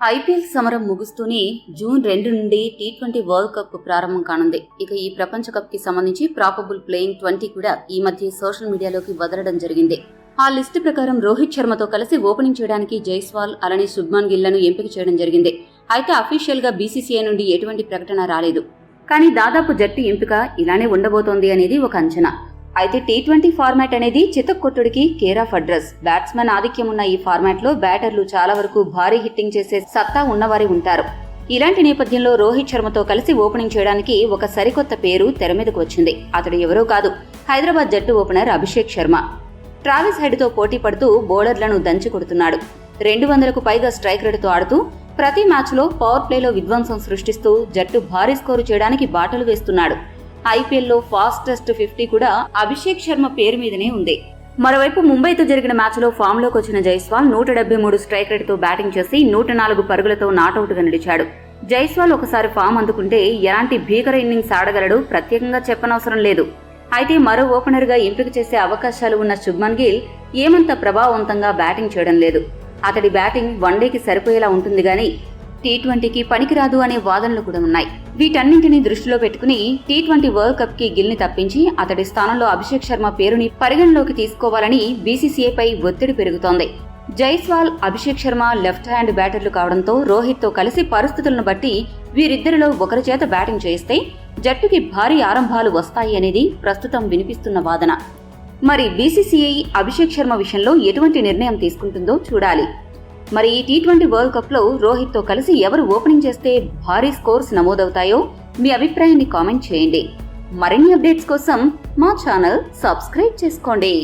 IPL సమరం ముగుస్తూనే June 2 నుండి T20 world cup ప్రారంభం కానుంది. ఇక ఈ ప్రపంచ కప్ కి సంబంధించి ప్రాబబుల్ ప్లేయింగ్ 20 కూడా ఈ మధ్య సోషల్ మీడియాలోకి వదలడం జరిగింది. ఆ లిస్టు ప్రకారం రోహిత్ శర్మతో కలిసి ఓపెనింగ్ చేయడానికి జైస్వాల్ అలానే శుభ్మన్ గిల్లను ఎంపిక చేయడం జరిగింది. అయితే అఫీషియల్ గా బీసీసీఐ నుండి ఎటువంటి ప్రకటన రాలేదు. కానీ దాదాపు జట్టు ఎంపిక ఇలానే ఉండబోతోంది అనేది ఒక అంచనా. అయితే టీ20 ఫార్మాట్ అనేది చితక్కొట్టుడికి కేర్ ఆఫ్ అడ్రస్. బ్యాట్స్మెన్ ఆధిక్యం ఉన్న ఈ ఫార్మాట్ లో బ్యాటర్లు చాలా వరకు భారీ హిట్టింగ్ చేసే సత్తా ఉన్నవారి ఉంటారు. ఇలాంటి నేపథ్యంలో రోహిత్ శర్మతో కలిసి ఓపెనింగ్ చేయడానికి ఒక సరికొత్త పేరు తెరమీదకు వచ్చింది. అతడు ఎవరో కాదు, హైదరాబాద్ జట్టు opener Abhishek Sharma. Travis head తో పోటీ పడుతూ బౌలర్లను దంచి కొడుతున్నాడు. 200కు పైగా స్ట్రైక్ రేటుతో ఆడుతూ ప్రతి మ్యాచ్ లో పవర్ ప్లేలో విధ్వంసం సృష్టిస్తూ జట్టు భారీ స్కోరు చేయడానికి బాటలు వేస్తున్నాడు. ఐపీఎల్ లో ఫాస్టెస్ట్ 50 కూడా అభిషేక్ శర్మ పేరు మీదనే ఉంది. మరోవైపు ముంబైతో జరిగిన మ్యాచ్ లో ఫామ్ లోకి వచ్చిన జైస్వాల్ 173 స్ట్రైక్ రేటుతో బ్యాటింగ్ చేసి 104 పరుగులతో నాటౌట్ గా నిలిచాడు. జైస్వాల్ ఒకసారి ఫామ్ అందుకుంటే ఎలాంటి భీకర ఇన్నింగ్స్ ఆడగలడు ప్రత్యేకంగా చెప్పనవసరం లేదు. అయితే మరో ఓపెనర్ గా ఎంపిక చేసే అవకాశాలు ఉన్న శుభ్మన్ గిల్ ఏమంత ప్రభావవంతంగా బ్యాటింగ్ చేయడం లేదు. అతడి బ్యాటింగ్ వన్డేకి సరిపోయేలా ఉంటుంది గానీ టీ20కి పనికిరాదు అనే వాదనలు కూడా ఉన్నాయి. వీటన్నింటినీ దృష్టిలో పెట్టుకుని టీ20 వరల్డ్ కప్ కి గిల్ని తప్పించి అతడి స్థానంలో అభిషేక్ శర్మ పేరుని పరిగణలోకి తీసుకోవాలని బీసీసీఐపై ఒత్తిడి పెరుగుతోంది. జైస్వాల్, అభిషేక్ శర్మ లెఫ్ట్ హ్యాండ్ బ్యాటర్లు కావడంతో రోహిత్ తో కలిసి పరిస్థితులను బట్టి వీరిద్దరిలో ఒకరి చేత బ్యాటింగ్ చేయిస్తే జట్టుకి భారీ ఆరంభాలు వస్తాయి అనేది ప్రస్తుతం వినిపిస్తున్న వాదన. మరి బీసీసీఐ అభిషేక్ శర్మ విషయంలో ఎటువంటి నిర్ణయం తీసుకుంటుందో చూడాలి. మరి ఈ టీ20 వరల్డ్ కప్ లో రోహిత్ తో కలిసి ఎవరు ఓపెనింగ్ చేస్తే భారీ స్కోర్స్ నమోదవుతాయో మీ అభిప్రాయాన్ని కామెంట్ చేయండి. మరిన్ని అప్డేట్స్ కోసం మా ఛానల్ సబ్స్క్రైబ్ చేసుకోండి.